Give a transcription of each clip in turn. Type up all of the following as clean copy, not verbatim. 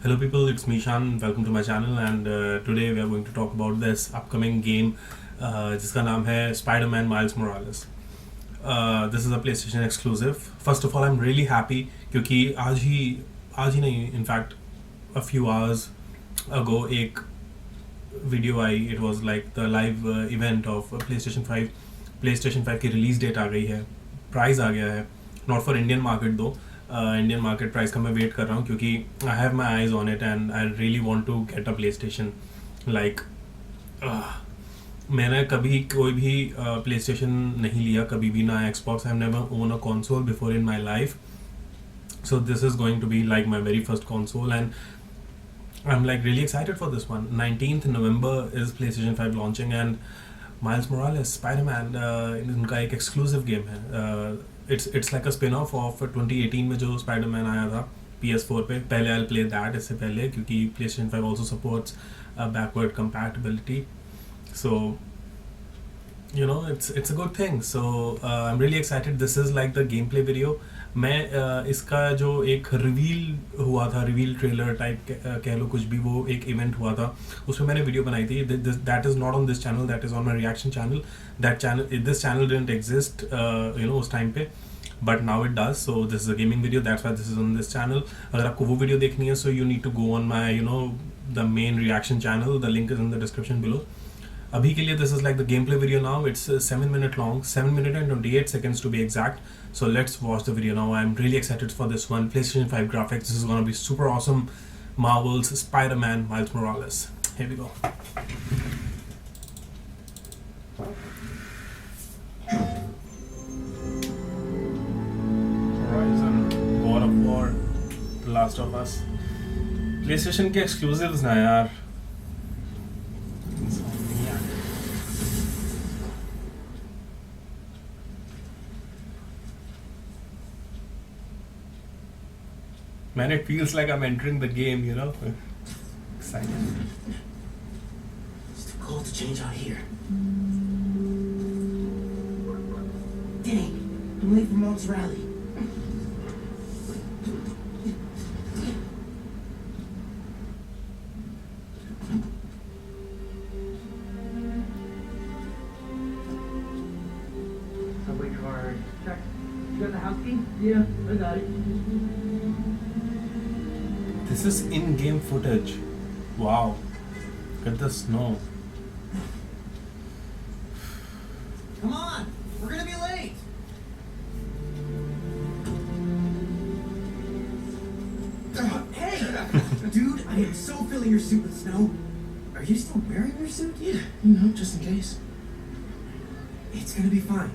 Hello people, it's Mishan. Welcome to my channel and today we are going to talk about this upcoming game जिसका नाम है Spider-Man Miles Morales. This is a PlayStation exclusive. First of all, I'm really happy क्योंकि आज ही नहीं, in fact a few hours ago एक video I. It was like the live event of PlayStation 5 की release date आ गई है, price आ गया है. Not for Indian market though. Indian market price का मैं वेट कर रहा हूँ क्योंकि I have my eyes on it and I really want to get a PlayStation. Like मैंने कभी कोई भी प्ले स्टेशन नहीं लिया, कभी भी ना Xbox. I have never own a console before in my life, so this is going to be like my very first console and I am like really excited for this one. 19th November is PlayStation 5 launching and Miles Morales Spiderman इनका एक exclusive game है. It's like a spin-off of 2018 में जो Spiderman आया था PS4 पे. पहले I'll play that इससे पहले क्योंकि PlayStation 5 also supports backward compatibility. So you know it's a good thing. So I'm really excited. This is like the gameplay video. मैं इसका जो एक रिवील हुआ था, रिवील ट्रेलर टाइप कह लो कुछ भी, वो एक इवेंट हुआ था, उसमें मैंने वीडियो बनाई थी. That is not on this channel, that is on my reaction channel. This channel didn't exist उस टाइम पे, but now it does. So this is a gaming video, that's why this is on this channel. अगर आपको वो video देखनी है so you need to go on my the main reaction channel. The link is in the description below. अभी के लिए this is like the game play video now. It's 7 minute long, 7 minutes and 28 seconds to be exact. So let's watch the video now. I'm really excited for this one. PlayStation 5 graphics. This is gonna be super awesome. Marvel's Spider-Man Miles Morales. Here we go. Horizon, God of War, The Last of Us. PlayStation के exclusives ना यार. Man, it feels like I'm entering the game, you know? Excited. It's too cold to change out here. Dang, I'm late for Mom's rally. Subway card. Check. You got the house key? Yeah, I got it. This is in-game footage. Wow. Look at the snow. Come on, we're gonna be late. Hey, dude, I am so filling your suit with snow. Are you still wearing your suit? Yeah, just in case. It's gonna be fine.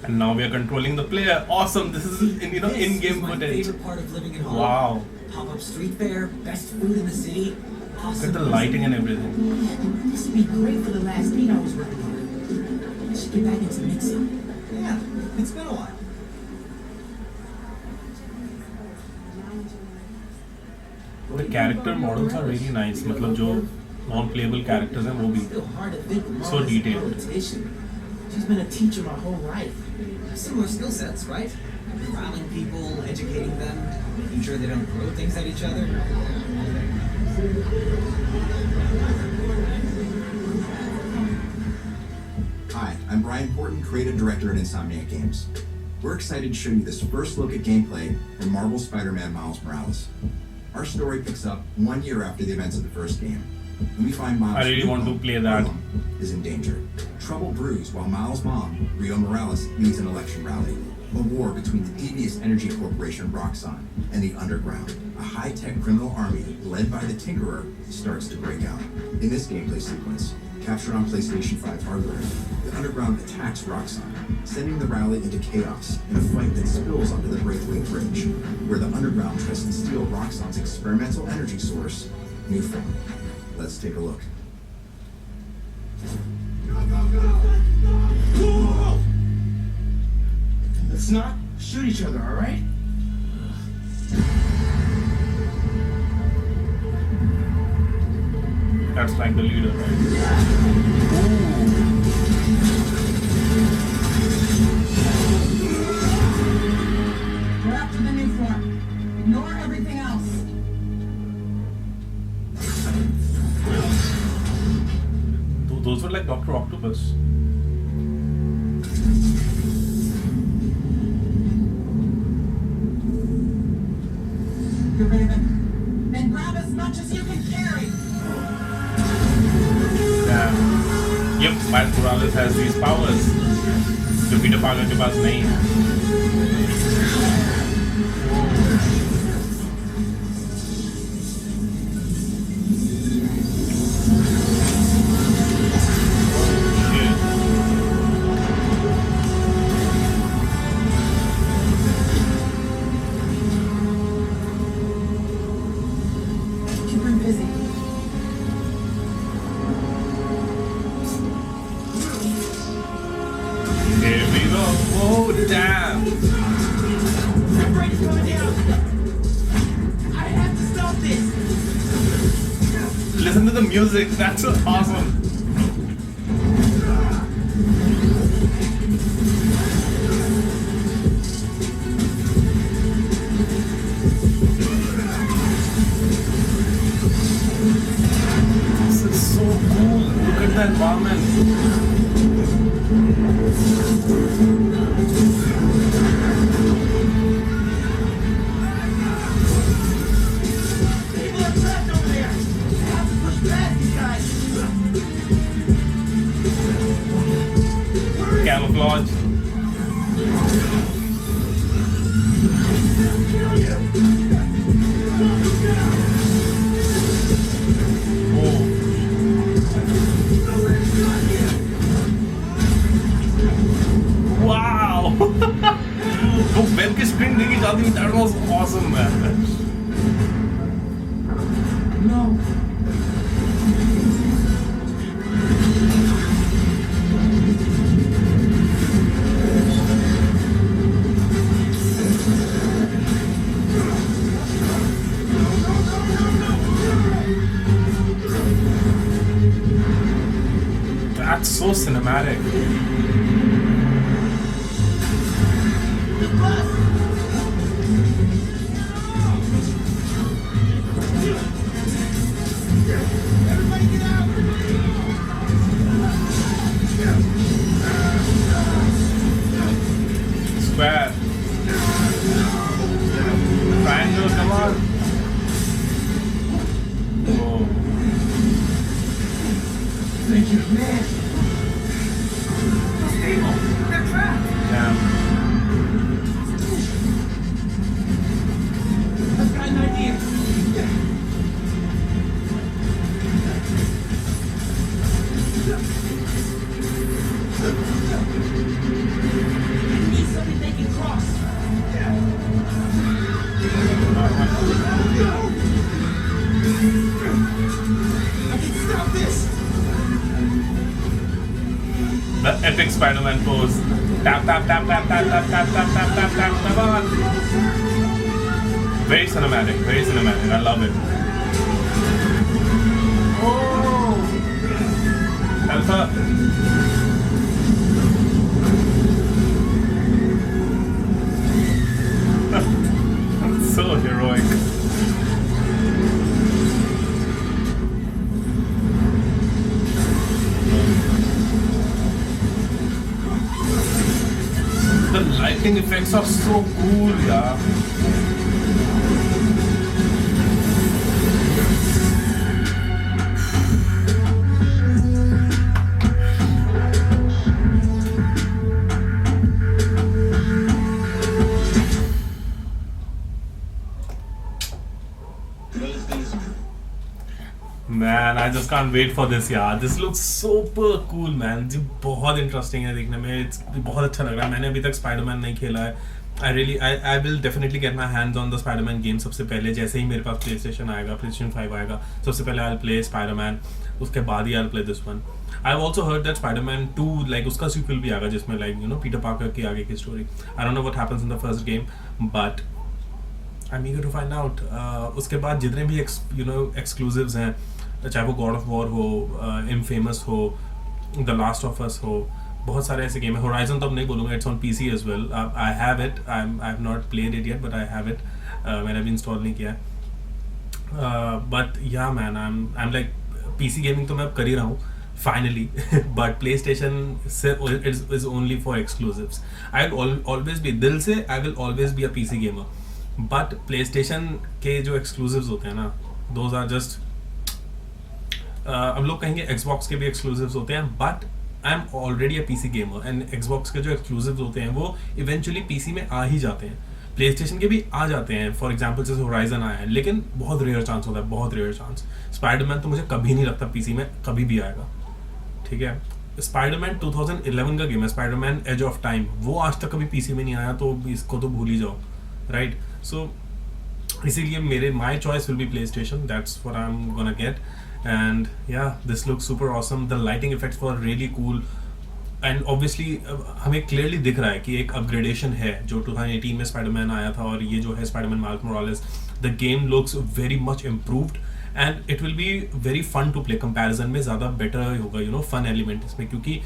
And now we are controlling the player. Awesome. This is in-game my footage. favorite part of living in Holland. Wow. Pop-up street fair, best food in the city. Look Awesome. at the lighting and everything. This would be great for the last beat I was working on. I should get back into mixing. Yeah, it's been a while. The character models are really nice. मतलब जो non-playable characters हैं वो भी Still hard to think of So Mom as a detailed. politician. She's been a teacher my whole life. Similar skill sets, right? Corralling people, educating them, making sure they don't throw things at each other. Hi, I'm Brian Porton, creative director at Insomniac Games. We're excited to show you this first look at gameplay from Marvel's Spider-Man Miles Morales. Our story picks up 1 year after the events of the first game. When we find Miles' I really want to play that. is in danger. Trouble brews while Miles' mom, Rio Morales, leads an election rally. A war between the devious energy corporation Roxxon and the Underground, a high-tech criminal army led by the Tinkerer, starts to break out. In this gameplay sequence, captured on PlayStation 5 hardware, the Underground attacks Roxxon, sending the rally into chaos in a fight that spills onto the Breakaway Bridge, where the Underground tries to steal Roxxon's experimental energy source, Newform. Let's take a look. Let's not shoot each other, all right? That's like the leader, right? We're up to the new form. Ignore everything else. Those were like Dr. Octopus. Get rid of it. And grab as much as you can carry. Yeah. Yep, Miles Morales has these powers. जो Peter Parker के पास नहीं है. Keep him busy. Here we go. Oh damn! Separator's coming down. I have to stop this. Listen to the music. That's so awesome. This is so cool. Look at the environment. People are trapped over there. I have to push past these guys. Camouflage. Wow! वो web की spring देखी जाती है. That was awesome, man. No. That's so cinematic. Everybody get out. Square. Triangle, come on. Oh. Thank you, man. Those people, they're trapped. Damn. I've got an idea. We need something they can cross. I can stop this. The epic Spider-Man pose. Tap, tap, tap, tap, tap, tap, tap, tap, tap, tap, tap, come on. Very cinematic, very cinematic. I love it. Oh! Alpha. So heroic. The lighting effects are so cool, yeah. Man, I just can't wait for this यार. This looks super cool, man. जी बहुत interesting है देखने में. It's बहुत अच्छा लग रहा है. मैंने अभी तक Spider-Man नहीं खेला है. I will definitely get my hands on the Spider-Man game. सबसे पहले जैसे ही मेरे पास PlayStation आएगा, PlayStation 5 आएगा, सबसे पहले I'll play Spider-Man. उसके बाद ही I'll play this one. I've also heard that Spider-Man 2 like उसका sequel भी आएगा जिसमें like you know Peter Parker की आगे की story. I don't know what happens in the first game, but I'm eager to find out. उसके बाद जितने भी exclusives हैं, चाहे वो God of War हो, Infamous हो, The Last of Us हो, बहुत सारे ऐसे गेम है. Horizon तो अब नहीं बोलूँगा, it's on PC as well. I have it. I have not played it yet, but I have it. मैंने अभी इंस्टॉल नहीं किया है। बट या man I am like PC gaming तो मैं अब कर ही रहा हूँ finally, but play station is only for exclusives. I will always be, दिल से I will always be a PC gamer, but play station के जो एक्सक्लूसिव्स होते हैं ना, दोज आर जस्ट, हम लोग कहेंगे Xbox के भी एक्सक्लूसिव्स होते हैं, but I am already a PC gamer and Xbox के जो एक्सक्लूसिव्स होते हैं वो इवेंचुअली PC में आ ही जाते हैं, प्ले स्टेशन के भी आ जाते हैं। फॉर एग्जाम्पल जैसे होराइजन आया है, लेकिन बहुत रेयर चांस होता है, बहुत रेयर चांस। स्पाइडरमैन तो मुझे कभी नहीं लगता PC में कभी भी आएगा, ठीक है। स्पाइडरमैन 2011 का गेम है, स्पाइडरमैन एज ऑफ टाइम, वो आज तक कभी PC में नहीं आया, तो इसको तो भूल ही जाओ, राइट। सो इसीलिए मेरे my choice will be PlayStation, that's what I am gonna get. And yeah this looks super awesome, the lighting effects were really cool and obviously हमें क्लियरली दिख रहा है कि एक अपग्रेडेशन है। जो 2018 में स्पाइडरमैन आया था और ये जो है Spiderman Miles Morales, the game looks very much improved and it will be very fun to play. Comparison में ज़्यादा बेटर होगा, यू नो, फन एलिमेंट इसमें, क्योंकि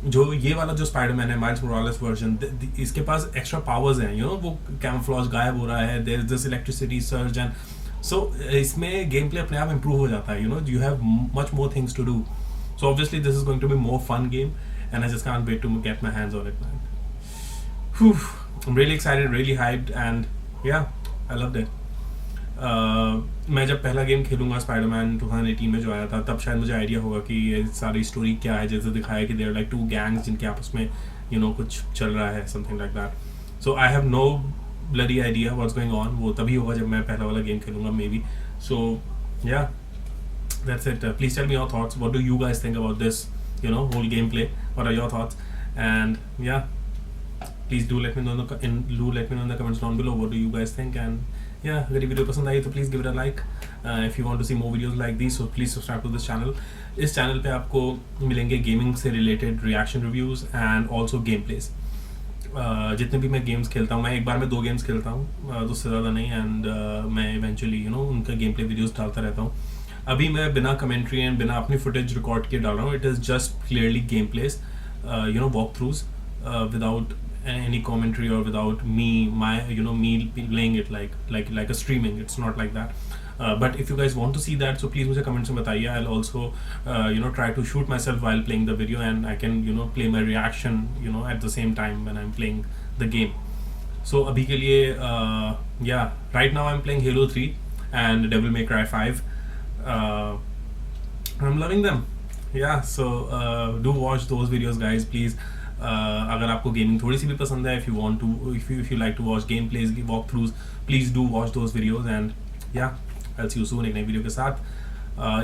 जो ये वाला जो स्पाइडरमैन है माइल्स मोरालेस वर्जन, इसके पास एक्स्ट्रा पावर्स हैं, यू नो, वो कैमफ्लॉज गायब हो रहा है, there is this electricity surge and so इसमें गेम प्ले अपने आप इम्प्रूव हो जाता है, you know, you have much more things to do. So obviously this is going to be more fun game and I just can't wait to get my hands on it, man. Whew. I'm really excited, really hyped, and yeah, I loved it. मैं जब पहला game खेलूंगा Spiderman 2018 में जो आया था, तब शायद मुझे आइडिया होगा कि ये सारी स्टोरी क्या है, जैसे दिखाया कि देयर लाइक 2 gangs जिनके आपस में यू नो कुछ चल रहा है, something like that. So I have no bloody idea what's going on, वो तभी होगा जब मैं पहला वाला गेम खेलूंगा मे बी। सो या that's it. Please tell me your thoughts. What do you guys think about this, you know, whole gameplay? What are your thoughts? And yeah, please do let me know in the comments down below. What do you guys think? And yeah, अगर ये video पसंद आई तो please give it a like. If you want to see more videos like these, so please subscribe to this channel. इस channel पे आपको मिलेंगे gaming से related reaction reviews and also game place. जितने भी मैं गेम्स खेलता हूँ, मैं एक बार में 2 गेम्स खेलता हूँ, उससे ज़्यादा नहीं, एंड मैं इवेंचुअली यू नो उनका गेम प्ले वीडियोज़ डालता रहता हूँ। अभी मैं बिना कमेंट्री एंड बिना अपनी फुटेज रिकॉर्ड किए डाल रहा हूँ। It is just clearly game place, you know, walk throughs without any commentary or without me playing it like a streaming. It's not like that. But if you guys want to see that, so please मुझे comments में बताइए. I'll also try to shoot myself while playing the video, and I can play my reaction at the same time when I'm playing the game. So अभी के लिए right now I'm playing Halo 3 and Devil May Cry 5. I'm loving them. Yeah, so do watch those videos, guys, please. अगर आपको gaming थोड़ी सी भी पसंद है, if you like to watch gameplays, walk throughs, please do watch those videos. And yeah, I'll see you soon एक नई video के साथ.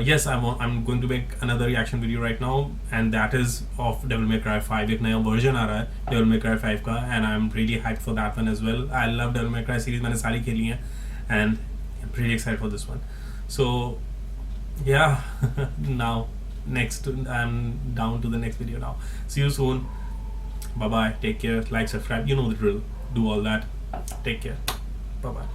Yes, I'm going to make another reaction video right now, and that is of Devil May Cry 5. एक नया version आ रहा है Devil May Cry 5 का, and I'm really hyped for that one as well. I love Devil May Cry series, मैंने सारी खेली हैं, and I'm pretty excited for this one. So yeah, now next I'm down to the next video now. See you soon. Bye bye, take care, like, subscribe, you know the drill, do all that. Take care, bye bye.